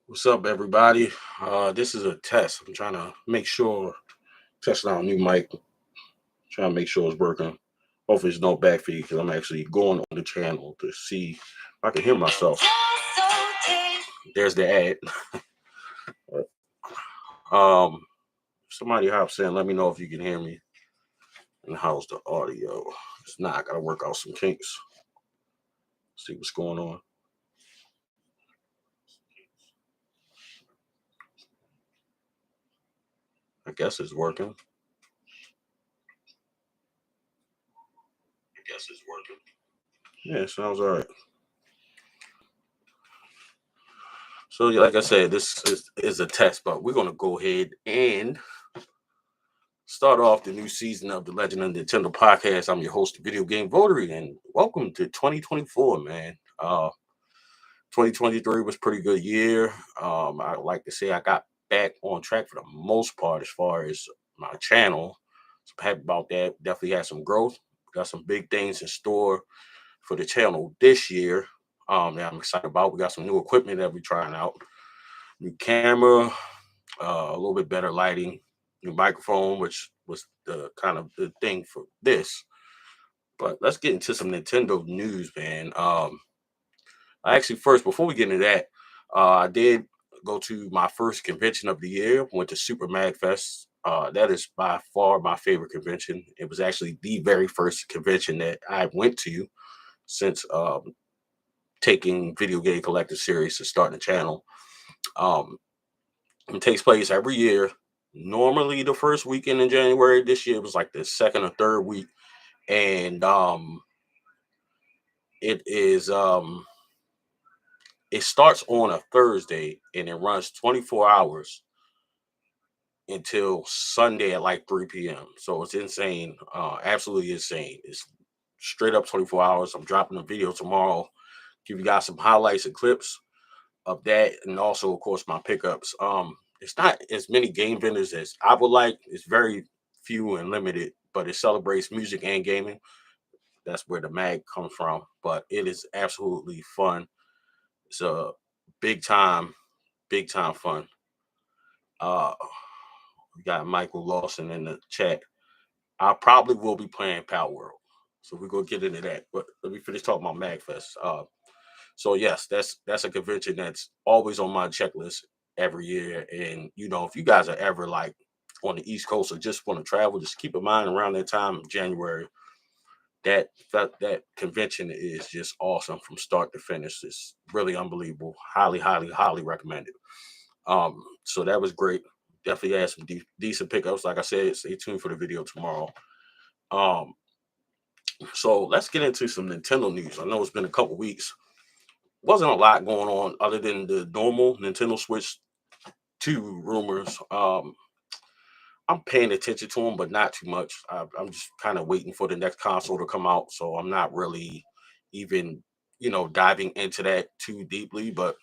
What's up, everybody? This is a test. I'm trying to make sure, testing out a new mic, trying to make sure it's working. Hopefully, it's no back feed because I'm actually going on the channel to see if I can hear myself. There's the ad. um, Somebody hops in. Let me know if you can hear me and how's the audio. It's not. I gotta work out some kinks. See what's going on. I guess it's working. Yeah, it sounds all right. So, yeah, like I said, this is a test, but we're gonna go ahead and start off the new season of the Legend of Nintendo podcast. I'm your host, VideoGameVotary, and welcome to 2024, man. 2023 was a pretty good year. I like to say I got back on track for the most part as far as my channel. So I'm happy about that. Definitely had some growth. Got some big things in store for the channel this year. That I'm excited about. We got some new equipment that we're trying out. New camera, a little bit better lighting, new microphone, which was the kind of the thing for this. But let's get into some Nintendo news, man. I actually first before we get into that, I did go to my first convention of the year. Went to Super Mag Fest. That is by far my favorite convention. It was actually the very first convention that I went to since taking Video Game Collector Series to start the channel. Um, It takes place every year. Normally the first weekend in January. This year it was like the second or third week, and it is it starts on a Thursday and it runs 24 hours until Sunday at like 3 p.m. So it's insane, absolutely insane. It's straight up 24 hours. I'm dropping a video tomorrow. Give you guys some highlights and clips of that, and also of course my pickups. It's not as many game vendors as I would like. It's very few and limited, but it celebrates music and gaming. That's where the mag comes from, but it is absolutely fun. It's a big time, big time fun. uh we got Michael Lawson in the chat. I probably will be playing Palworld, so we're gonna get into that, but let me finish talking about magfest. So yes, that's a convention that's always on my checklist every year. And if you guys are ever like on the East Coast or just want to travel, just keep in mind around that time, January, that convention is just awesome from start to finish. It's really unbelievable. Highly, highly, highly recommended. So that was great. Definitely had some decent pickups. Like I said, stay tuned for the video tomorrow. Um, so let's get into some Nintendo news. I know it's been a couple weeks. Wasn't a lot going on other than the normal Nintendo Switch 2 rumors. I'm paying attention to them, but not too much. I'm just kind of waiting for the next console to come out, so I'm not really even diving into that too deeply. But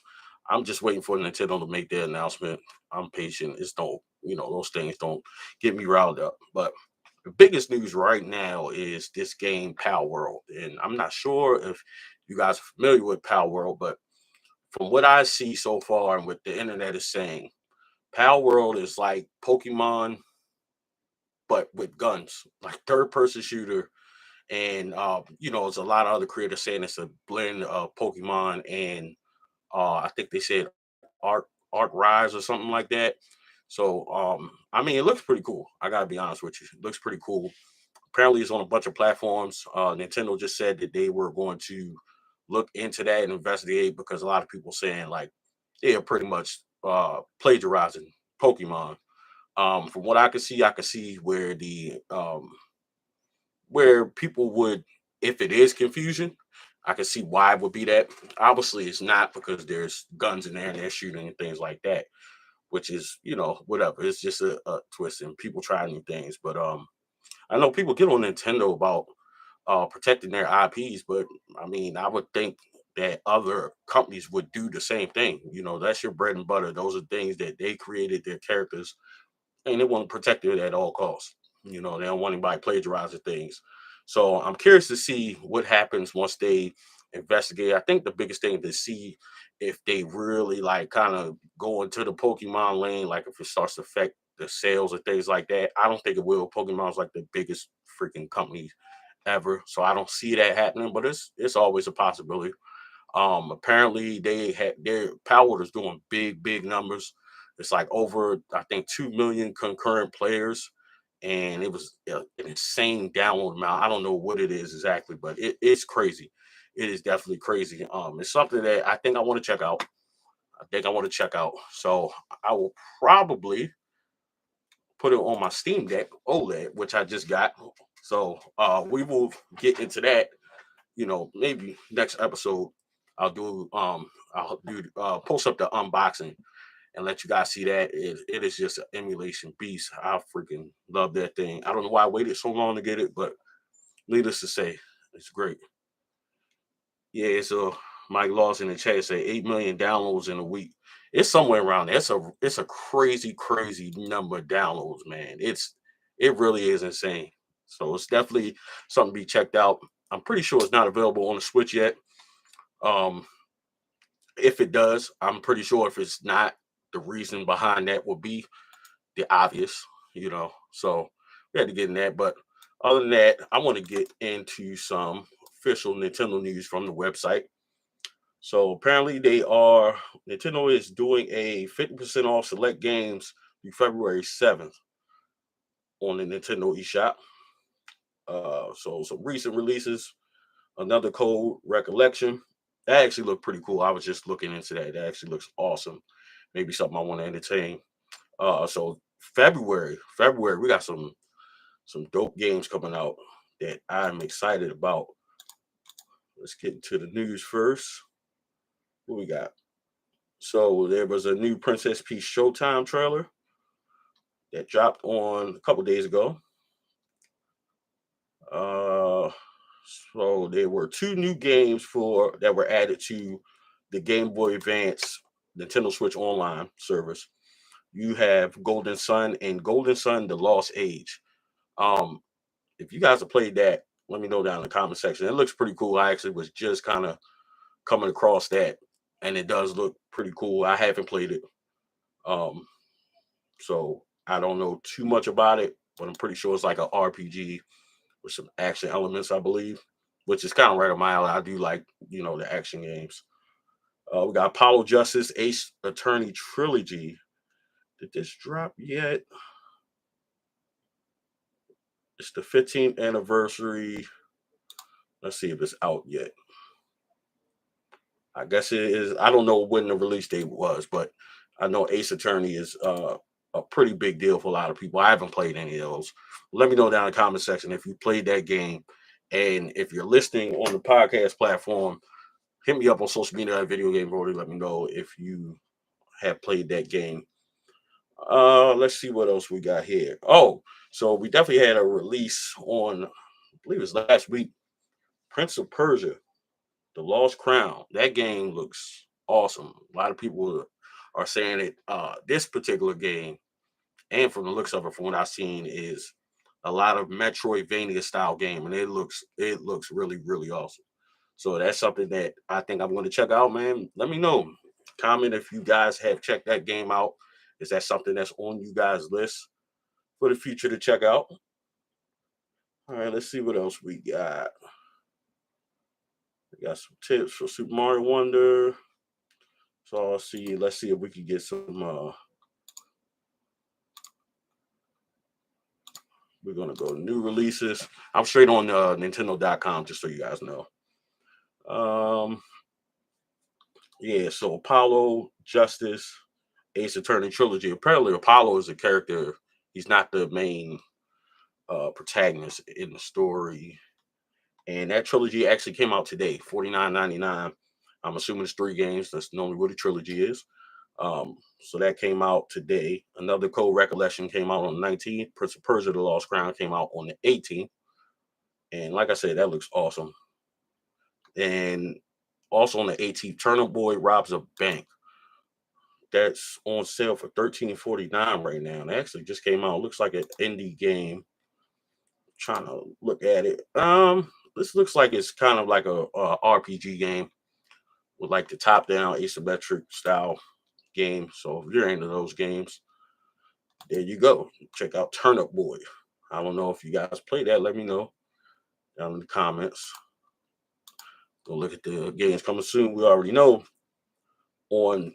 I'm just waiting for Nintendo to make their announcement. I'm patient. It's don't those things don't get me riled up. But the biggest news right now is this game Pal World, and I'm not sure if you guys are familiar with Pal World, but from what I see so far and what the internet is saying, Pal World is like Pokemon, but with guns, like third person shooter. And it's a lot of other creators saying it's a blend of Pokemon and I think they said Art Art Rise or something like that. So I mean, it looks pretty cool. I gotta be honest with you, it looks pretty cool. Apparently, it's on a bunch of platforms. Nintendo just said that they were going to look into that and investigate because a lot of people saying like they are pretty much plagiarizing Pokemon. From what I could see where the where people would, if it is confusion, I can see why it would be that. Obviously, it's not because there's guns in there and they're shooting and things like that, which is whatever. It's just a twist and people try new things. But I know people get on Nintendo about protecting their IPs, but I mean, I would think that other companies would do the same thing. That's your bread and butter. Those are things that they created their characters, and they want to protect it at all costs. They don't want anybody plagiarizing things. So I'm curious to see what happens once they investigate. I think the biggest thing to see if they really like kind of go into the Pokemon lane, like if it starts to affect the sales or things like that. I don't think it will. Pokemon's like the biggest freaking company ever, so I don't see that happening. But it's always a possibility. Apparently they had their Palworld is doing big numbers. It's like over I think 2 million concurrent players, and it was an insane download amount. I don't know what it is exactly, but it's crazy. It is definitely crazy. It's something that I think I want to check out. I think I want to check out. So I will probably put it on my Steam Deck OLED, which I just got. So we will get into that, maybe next episode. I'll post up the unboxing and let you guys see that. It is just an emulation beast. I freaking love that thing. I don't know why I waited so long to get it, but needless to say, it's great. Yeah, so Mike Lawson in the chat say 8 million downloads in a week. It's somewhere around there. It's a crazy number of downloads, man. It really is insane. So it's definitely something to be checked out. I'm pretty sure it's not available on the Switch yet. Um, if it does, I'm pretty sure if it's not, the reason behind that will be the obvious. So we had to get in that. But other than that, I want to get into some official Nintendo news from the website. So apparently Nintendo is doing a 50% off select games through February 7th on the Nintendo eShop. So some recent releases, another code recollection. That actually looked pretty cool. I was just looking into that. That actually looks awesome. Maybe something I want to entertain. So February, we got some dope games coming out that I'm excited about. Let's get into the news first. What we got? So there was a new Princess Peach Showtime trailer that dropped on a couple days ago. So there were two new games that were added to the Game Boy Advance Nintendo Switch Online service. You have Golden Sun and Golden Sun: The Lost Age. Um, if you guys have played that, let me know down in the comment section. It looks pretty cool. I actually was just kind of coming across that, and it does look pretty cool. I haven't played it, um, so I don't know too much about it, but I'm pretty sure it's like an RPG with some action elements, I believe, which is kind of right up my alley. I do like the action games. We got Apollo Justice Ace Attorney Trilogy. Did this drop yet? It's the 15th anniversary. Let's see if it's out yet. I guess it is. I don't know when the release date was, but I know Ace Attorney is a pretty big deal for a lot of people. I haven't played any of those. Let me know down in the comment section if you played that game. And if you're listening on the podcast platform, hit me up on social media at VideoGameVotary. Let me know if you have played that game. Let's see what else we got here. Oh, so we definitely had a release on, I believe it was last week, Prince of Persia, The Lost Crown. That game looks awesome. A lot of people are saying it. This particular game, and from the looks of it, from what I've seen, is a lot of Metroidvania style game, and it looks really awesome. So that's something that I think I'm going to check out, man. Let me know. Comment if you guys have checked that game out. Is that something that's on you guys' list for the future to check out? All right, let's see what else we got. We got some tips for Super Mario Wonder. So let's see if we can get some we're gonna go new releases. I'm straight on Nintendo.com just so you guys know. Yeah, so Apollo, Justice, Ace Attorney Trilogy. Apparently Apollo is a character. He's not the main protagonist in the story. And that trilogy actually came out today, $49.99. I'm assuming it's 3 games. That's normally what a trilogy is. So that came out today. Another Code Recollection came out on the 19th. Prince of Persia: The Lost Crown came out on the 18th. And like I said, that looks awesome. And also on the 18th, Turnip Boy Robs a Bank. That's on sale for $13.49 right now. It actually just came out. Looks like an indie game. Trying to look at it. this looks like it's kind of like a RPG game with like the top down asymmetric style game. So if you're into those games, there you go. Check out Turnip Boy. I don't know if you guys play that. Let me know down in the comments. Go look at the games coming soon. We already know on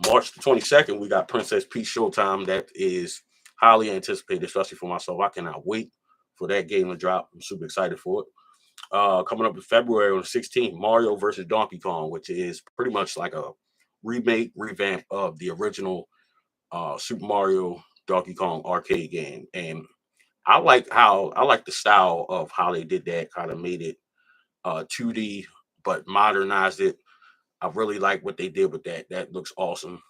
March the 22nd, we got Princess Peach Showtime. That is highly anticipated, especially for myself. I cannot wait for that game to drop. I'm super excited for it. Coming up in February on the 16th, Mario versus Donkey Kong, which is pretty much like a remake, revamp of the original Super Mario Donkey Kong arcade game. And I like the style of how they did that, kind of made it 2D, but modernized it. I really like what they did with that. That looks awesome.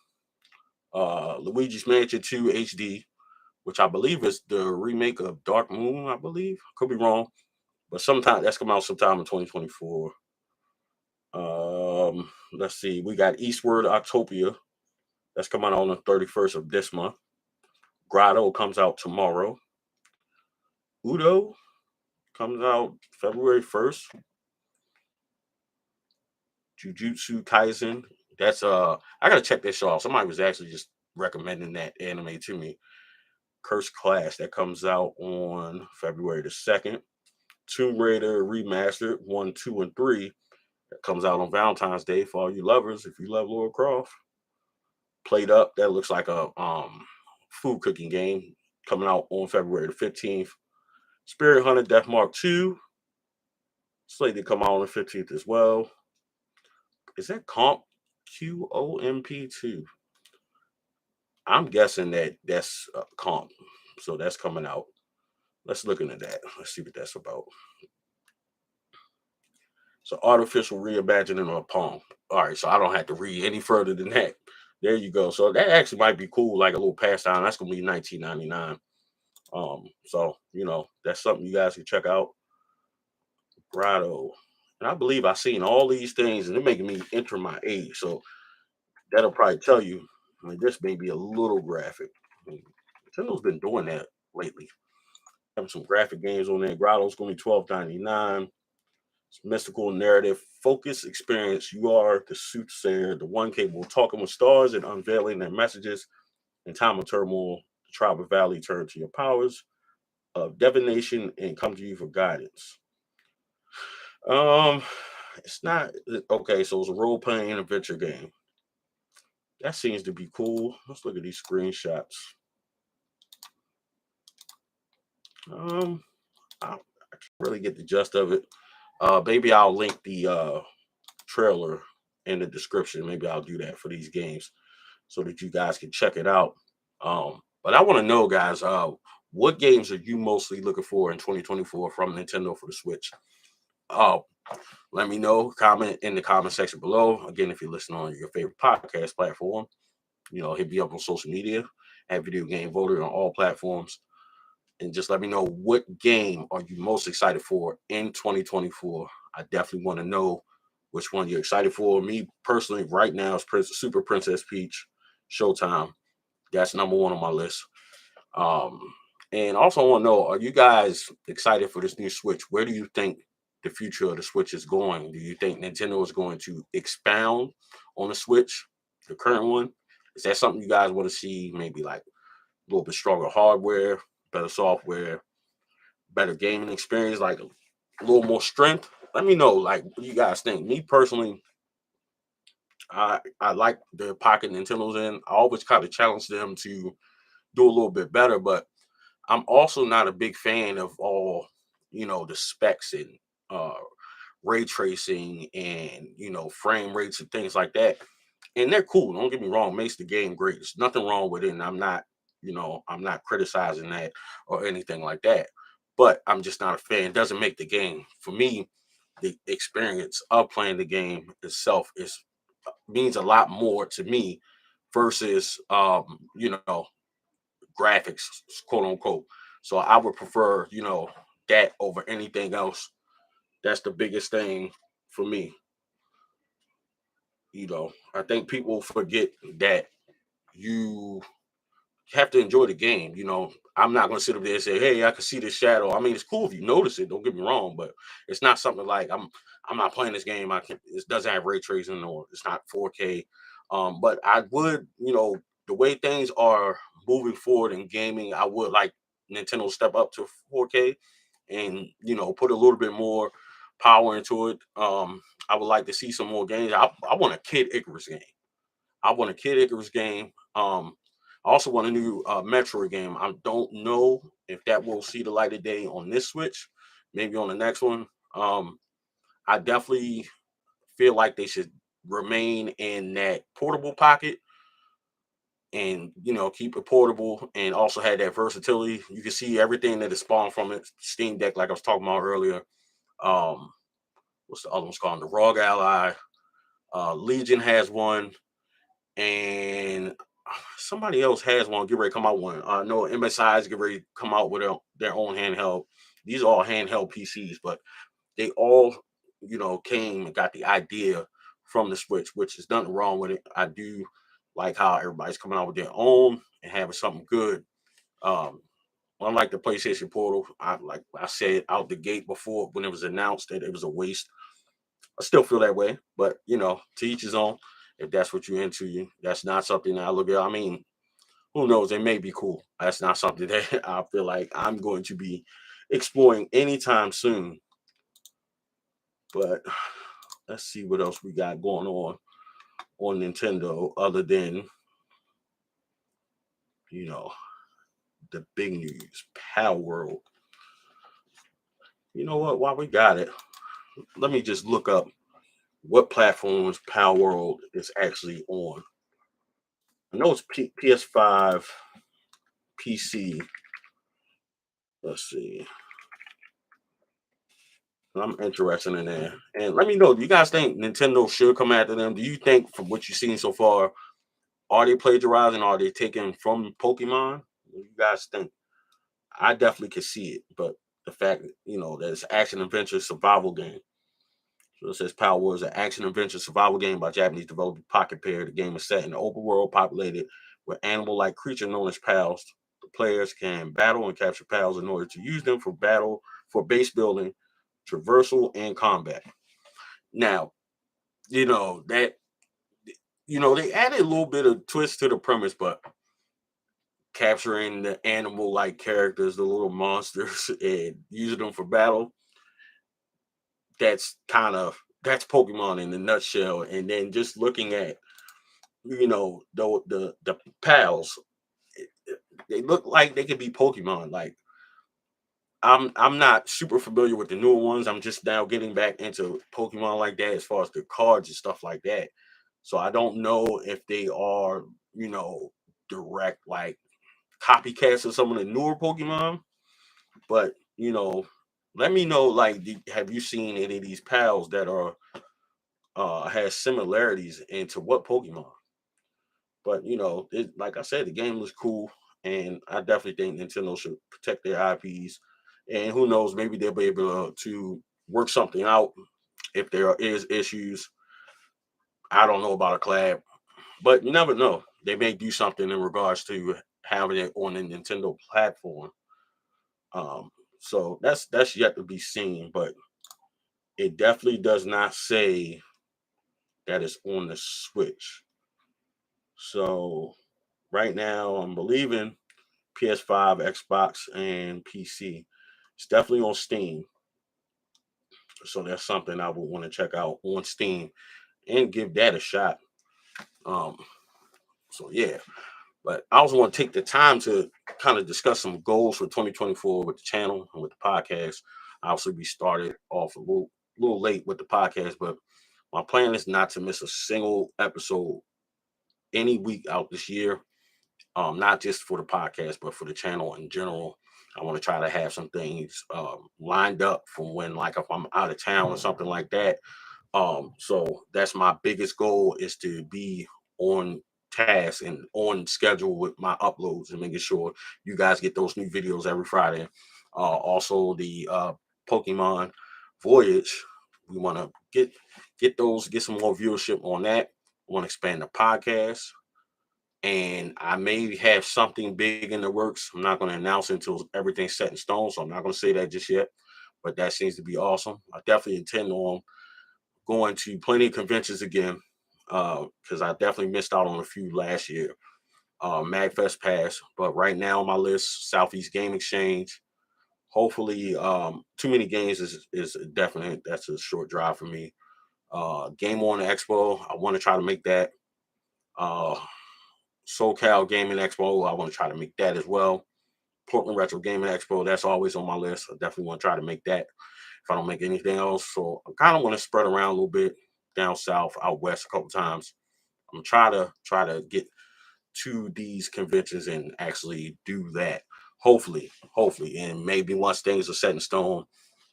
Luigi's Mansion 2 HD, which I believe is the remake of Dark Moon, I believe. Could be wrong. But sometime that's coming out sometime in 2024. Let's see. We got Eastward Octopia. That's coming out on the 31st of this month. Grotto comes out tomorrow. Udo comes out February 1st. Jujutsu Kaisen. That's I gotta check this out. Somebody was actually just recommending that anime to me. Cursed Class that comes out on February the 2nd. Tomb Raider Remastered 1, 2, and 3 that comes out on Valentine's Day for all you lovers. If you love Lara Croft, Played Up, that looks like a food cooking game coming out on February the 15th. Spirit Hunter Death Mark 2 slated to come out on the 15th as well. Is that QOMP2? I'm guessing that's Comp. So that's coming out. Let's look into that. Let's see what that's about. So artificial reimagining of Palm. All right, so I don't have to read any further than that. There you go. So that actually might be cool, like a little pastime. That's gonna be 1999. So that's something you guys can check out. Grotto. And I believe I've seen all these things, and they're making me enter my age. So that'll probably tell you. I mean, this may be a little graphic. I mean, Nintendo's been doing that lately. Having some graphic games on there. Grotto's gonna be $12.99. It's mystical narrative focus experience. You are the soothsayer, the one capable of talking with stars and unveiling their messages. In time of turmoil, the tribe of Valley turn to your powers of divination and come to you for guidance. Um, it's not okay. So it's a role playing adventure game. That seems to be cool. Let's look at these screenshots. I can't really get the gist of it. Maybe I'll link the trailer in the description. Maybe I'll do that for these games so that you guys can check it out. But I want to know, guys, what games are you mostly looking for in 2024 from Nintendo for the Switch? Uh, Let me know. Comment in the comment section below. Again, if you're listening on your favorite podcast platform, hit me up on social media at VideoGameVotary on all platforms. And just let me know, what game are you most excited for in 2024? I definitely want to know which one you're excited for. Me personally, right now, is Super Princess Peach Showtime. That's number one on my list. And also, I want to know, are you guys excited for this new Switch? Where do you think the future of the Switch is going? Do you think Nintendo is going to expound on the Switch, the current one? Is that something you guys want to see? Maybe like a little bit stronger hardware, better software, better gaming experience, like a little more strength? Let me know, like, what you guys think. Me personally, I like the pocket Nintendo's in. I always kind of challenge them to do a little bit better, but I'm also not a big fan of all, the specs and uh ray tracing and frame rates and things like that. And they're cool. Don't get me wrong, makes the game great. There's nothing wrong with it. And I'm not criticizing that or anything like that. But I'm just not a fan. It doesn't make the game. For me, the experience of playing the game itself is means a lot more to me versus graphics, quote unquote. So I would prefer, that over anything else. That's the biggest thing for me. I think people forget that you have to enjoy the game. I'm not going to sit up there and say, "Hey, I can see this shadow." I mean, it's cool if you notice it. Don't get me wrong, but it's not something like I'm not playing this game. It doesn't have ray tracing or it's not 4K. But I would, the way things are moving forward in gaming, I would like Nintendo to step up to 4K and put a little bit more power into it. I would like to see some more games. I want a Kid Icarus game. I want a Kid Icarus game. I also want a new Metroid game. I don't know if that will see the light of day on this Switch. Maybe on the next one. I definitely feel like they should remain in that portable pocket and keep it portable and also had that versatility. You can see everything that is spawned from it. Steam Deck, like I was talking about earlier. Um, what's the other one's called? The Rogue Ally. Legion has one, and somebody else has one. Get ready to come out one. No, MSI is get ready to come out with their own handheld. These are all handheld PCs, but they all came and got the idea from the Switch, which is nothing wrong with it. I do like how everybody's coming out with their own and having something good. Um, Unlike the PlayStation Portal, like I said out the gate before when it was announced that it was a waste. I still feel that way, but to each his own. If that's what you're into, that's not something that I look at. I mean, who knows? It may be cool. That's not something that I feel like I'm going to be exploring anytime soon. But let's see what else we got going on Nintendo other than you know the big news, Palworld. You know what? While we got it, let me just look up what platforms Palworld is actually on. I know it's PS5, PC. Let's see. I'm interested in that. And let me know, do you guys think Nintendo should come after them? Do you think, from what you've seen so far, are they plagiarizing? Are they taking from Pokemon? What do you guys think? I definitely could see it, but the fact that it's action adventure survival game. So it says Power Wars, an action adventure survival game by Japanese developer Pocket Pair. The game is set in an open world populated with animal-like creature known as pals. The players can battle and capture pals in order to use them for battle, for base building, traversal, and combat. Now, that they added a little bit of twist to the premise, but capturing the animal-like characters, the little monsters, and using them for battle, that's Pokemon in a nutshell. And then just looking at the pals, they look like they could be Pokemon. Like I'm not super familiar with the newer ones. I'm just now getting back into Pokemon like that as far as the cards and stuff like that. So I don't know if they are, direct like copycats of some of the newer Pokemon. But let me know. Like, have you seen any of these pals that are has similarities into what Pokemon? But like I said, the game was cool, and I definitely think Nintendo should protect their IPs. And who knows, maybe they'll be able to work something out if there is issues. I don't know about a collab, but you never know. They may do something in regards to having it on the Nintendo platform. Um, so that's yet to be seen, but it definitely does not say that it's on the Switch. So right now, I'm believing PS5, Xbox, and PC. It's definitely on Steam. So that's something I would want to check out on Steam and give that a shot. Um, so yeah. But I also want to take the time to kind of discuss some goals for 2024 with the channel and with the podcast. Obviously, we started off a little late with the podcast, but my plan is not to miss a single episode any week out this year. Not just for the podcast, but for the channel in general. I want to try to have some things lined up from when, like, if I'm out of town or something like that. So that's my biggest goal, is to be on task and on schedule with my uploads and making sure you guys get those new videos every Friday. Also, the Pokemon Voyage, we want to get some more viewership on that. We want to expand the podcast. and I may have something big in the works. I'm not going to announce it until everything's set in stone, so I'm not going to say that just yet. But that seems to be awesome. I definitely intend on going to plenty of conventions again, because I definitely missed out on a few last year. MagFest passed, but right now on my list, Southeast Game Exchange. Hopefully, too many games is definitely, that's a short drive for me. Game On Expo, I want to try to make that. Uh, SoCal Gaming Expo, I want to try to make that as well. Portland Retro Gaming Expo, that's always on my list. I definitely want to try to make that if I don't make anything else. So I kind of want to spread around a little bit down south, out west a couple times. I'm try to get to these conventions and actually do that. Hopefully, and maybe once things are set in stone,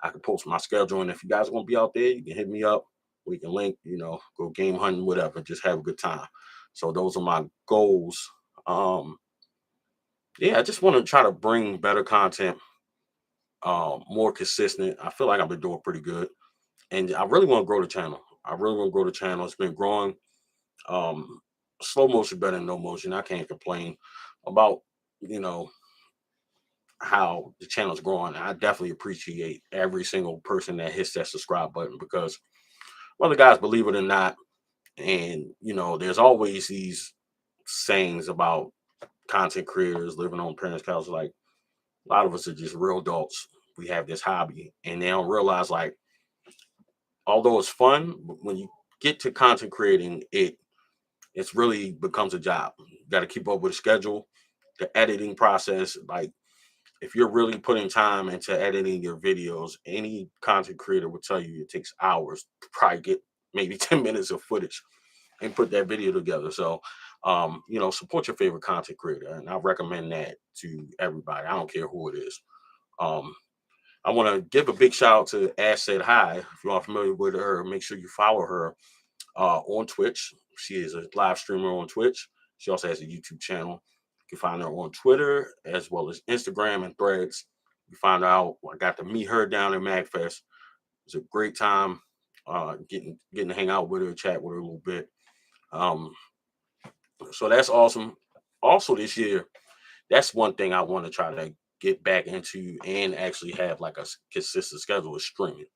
I can post my schedule. And if you guys want to be out there, you can hit me up. We can link, go game hunting, whatever. Just have a good time. So those are my goals. Um, yeah, I just want to try to bring better content, more consistent. I feel like I've been doing pretty good, and I really want to grow the channel. I really want to grow the channel. It's been growing. Um, Slow motion better than no motion. I can't complain about you know how the channel's growing. I definitely appreciate every single person that hits that subscribe button, because whether guys believe it or not, and there's always these sayings about content creators living on parents' couch. Like, a lot of us are just real adults. We have this hobby, and they don't realize, like, although it's fun, when you get to content creating, it's really becomes a job. You got to keep up with the schedule, the editing process. Like, if you're really putting time into editing your videos, any content creator will tell you it takes hours to probably get maybe 10 minutes of footage and put that video together. So, support your favorite content creator. And I recommend that to everybody. I don't care who it is. Um, I want to give a big shout out to Ash Said Hi. If you aren't familiar with her, make sure you follow her on Twitch. She is a live streamer on Twitch. She also has a YouTube channel. You can find her on Twitter as well as Instagram and Threads. You find out I got to meet her down in MagFest. It was a great time, getting to hang out with her, chat with her a little bit. Um, so that's awesome. Also this year, that's one thing I want to try to get back into and actually have like a consistent schedule is streaming.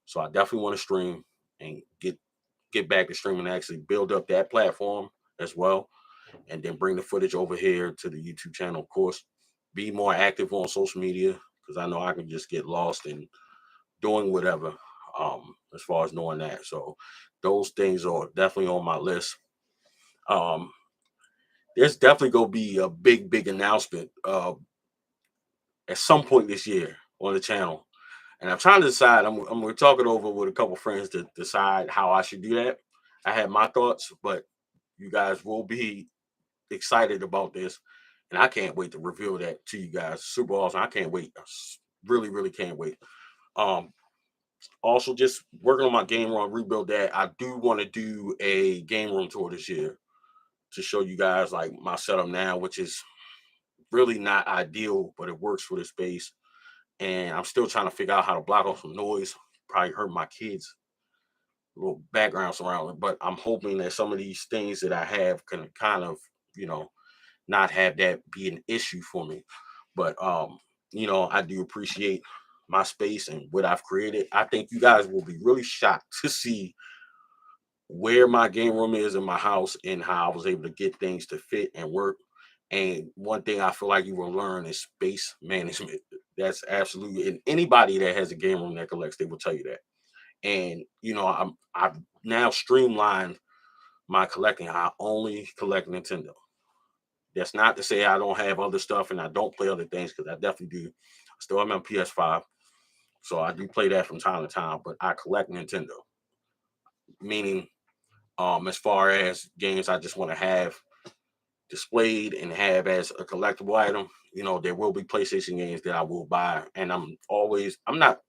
So I definitely want to stream and get back to streaming and actually build up that platform as well, and then bring the footage over here to the YouTube channel. Of course, be more active on social media, because I know I can just get lost in doing whatever, as far as knowing that. So those things are definitely on my list. Um, there's definitely gonna be a big announcement at some point this year on the channel, and I'm trying to decide. I'm gonna talk it over with a couple friends to decide how I should do that. I have my thoughts, but you guys will be excited about this, and I can't wait to reveal that to you guys. Super awesome. I can't wait. Really can't wait. Um, Also, just working on my game room, rebuild that. I do want to do a game room tour this year to show you guys like my setup now, which is really not ideal, but it works for the space. And I'm still trying to figure out how to block off some noise. Probably hurt my kids' little background surrounding, but I'm hoping that some of these things that I have can kind of, you know, not have that be an issue for me. But I do appreciate my space and what I've created. I think you guys will be really shocked to see where my game room is in my house and how I was able to get things to fit and work. And one thing I feel like you will learn is space management. That's absolutely, and anybody that has a game room that collects, they will tell you that. And I've now streamlined my collecting. I only collect Nintendo. That's not to say I don't have other stuff and I don't play other things, because I definitely do. I still have my PS5, so I do play that from time to time. But I collect Nintendo, meaning, as far as games I just want to have displayed and have as a collectible item. There will be PlayStation games that I will buy, and I'm not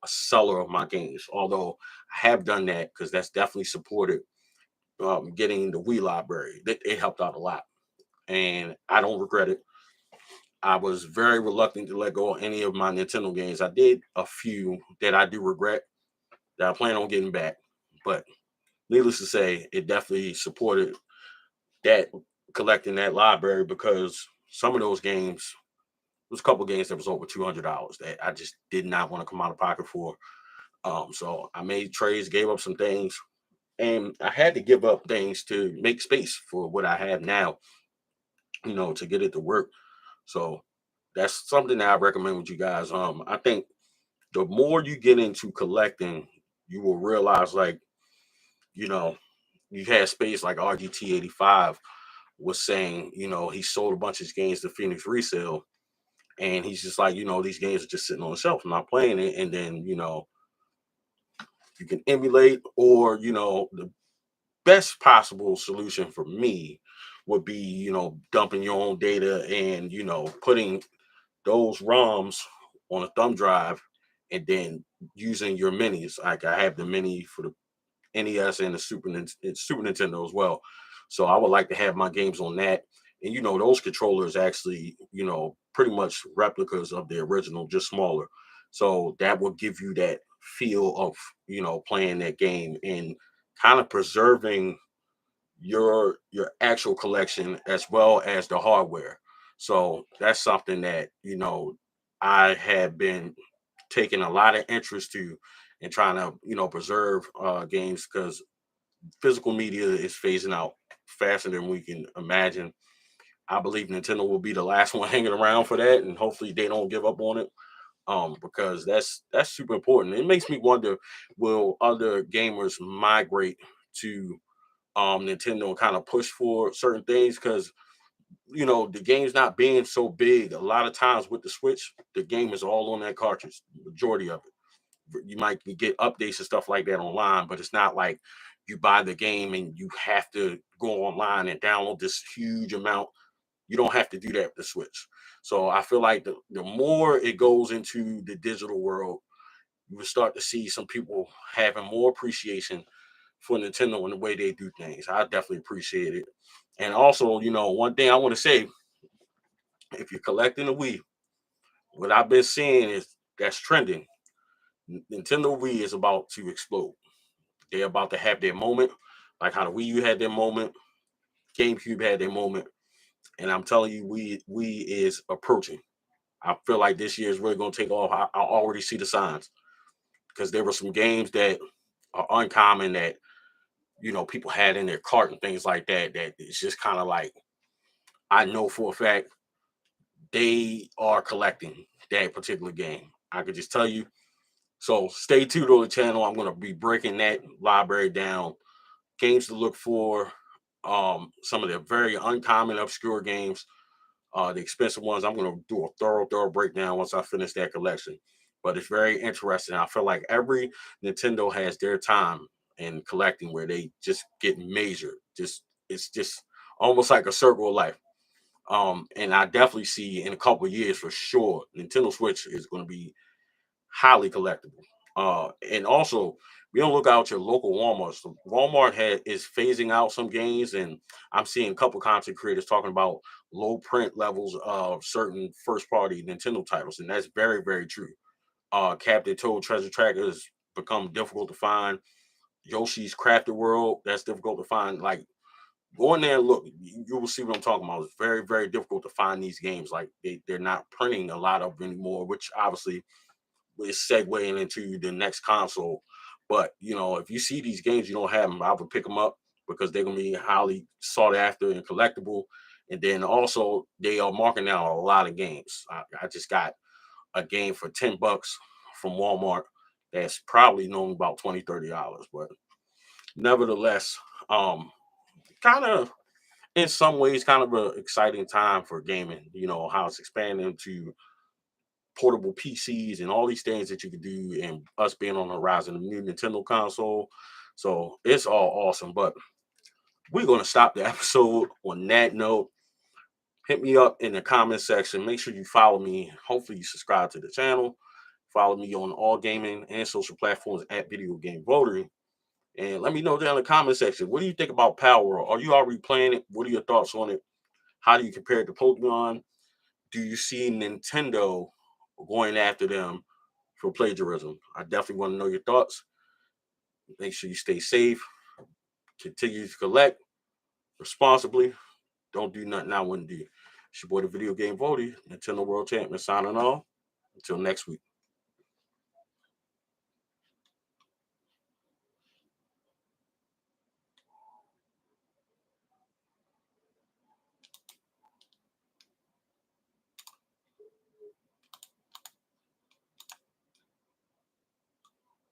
a seller of my games, although I have done that because that's definitely supported, getting the Wii library. It helped out a lot, and I don't regret it. I was very reluctant to let go of any of my Nintendo games. I did a few that I do regret that I plan on getting back, but needless to say, it definitely supported that collecting that library because some of those games, there's a couple games that was over $200 that I just did not want to come out of pocket for. So I made trades, gave up some things, and I had to give up things to make space for what I have now, to get it to work. So that's something that I recommend with you guys. I think the more you get into collecting, you will realize, like, you know, you had space like RGT85 was saying, he sold a bunch of his games to Phoenix Resale. And he's just like, these games are just sitting on the shelf. I'm not playing it. And then, you can emulate, or, the best possible solution for me would be, dumping your own data and, putting those ROMs on a thumb drive and then using your minis. Like I have the mini for the NES and the Super Nintendo as well. So I would like to have my games on that. And those controllers actually, pretty much replicas of the original, just smaller. So that will give you that feel of, playing that game and kind of preserving your actual collection as well as the hardware. So that's something that, I have been taking a lot of interest to and trying to, preserve games, because physical media is phasing out faster than we can imagine. I believe Nintendo will be the last one hanging around for that, and hopefully they don't give up on it. Because that's super important. It makes me wonder, will other gamers migrate to Nintendo and kind of push for certain things? Because the game's not being so big. A lot of times with the Switch, the game is all on that cartridge, majority of it. You might get updates and stuff like that online, but it's not like you buy the game and you have to go online and download this huge amount. You don't have to do that with the Switch. So I feel like the more it goes into the digital world, you will start to see some people having more appreciation for Nintendo and the way they do things. I definitely appreciate it. And also, one thing I want to say, if you're collecting a Wii, what I've been seeing is that's trending. Nintendo Wii is about to explode. They're about to have their moment, like how the Wii U had their moment, GameCube had their moment, and I'm telling you, Wii is approaching. I feel like this year is really going to take off. I already see the signs, because there were some games that are uncommon that people had in their cart and things like that. That it's just kind of like, I know for a fact they are collecting that particular game. I could just tell you. So stay tuned on the channel. I'm going to be breaking that library down, games to look for, some of the very uncommon, obscure games, the expensive ones. I'm going to do a thorough breakdown once I finish that collection. But it's very interesting. I feel like every Nintendo has their time in collecting where they just get major. It's just almost like a circle of life. And I definitely see in a couple of years for sure, Nintendo Switch is going to be highly collectible. And also, we don't look out your local Walmart. So is phasing out some games, and I'm seeing a couple content creators talking about low print levels of certain first party Nintendo titles, and that's very, very true. Captain Toad Treasure Tracker has become difficult to find. Yoshi's Crafted World, that's difficult to find. Like, go in there and look, you will see what I'm talking about. It's very, very difficult to find these games. Like, they're not printing a lot of anymore, which obviously is segueing into the next console. But if you see these games, you don't have them, I would pick them up, because they're gonna be highly sought after and collectible. And then also they are marking down a lot of games. I just got a game for $10 from Walmart that's probably known about $20-$30. But nevertheless, kind of in some ways kind of an exciting time for gaming. How it's expanding to portable PCs and all these things that you can do, and us being on the horizon of new Nintendo console. So it's all awesome. But we're going to stop the episode on that note. Hit me up in the comment section. Make sure you follow me. Hopefully you subscribe to the channel. Follow me on all gaming and social platforms at VideoGameVotary. And let me know down in the comment section, what do you think about Palworld? Are you already playing it? What are your thoughts on it? How do you compare it to Pokemon? Do you see Nintendo going after them for plagiarism? I definitely want to know your thoughts. Make sure you stay safe, continue to collect responsibly, don't do nothing I wouldn't do. It's your boy, the Video Game Votary, Nintendo World Champion, signing off. Until next week.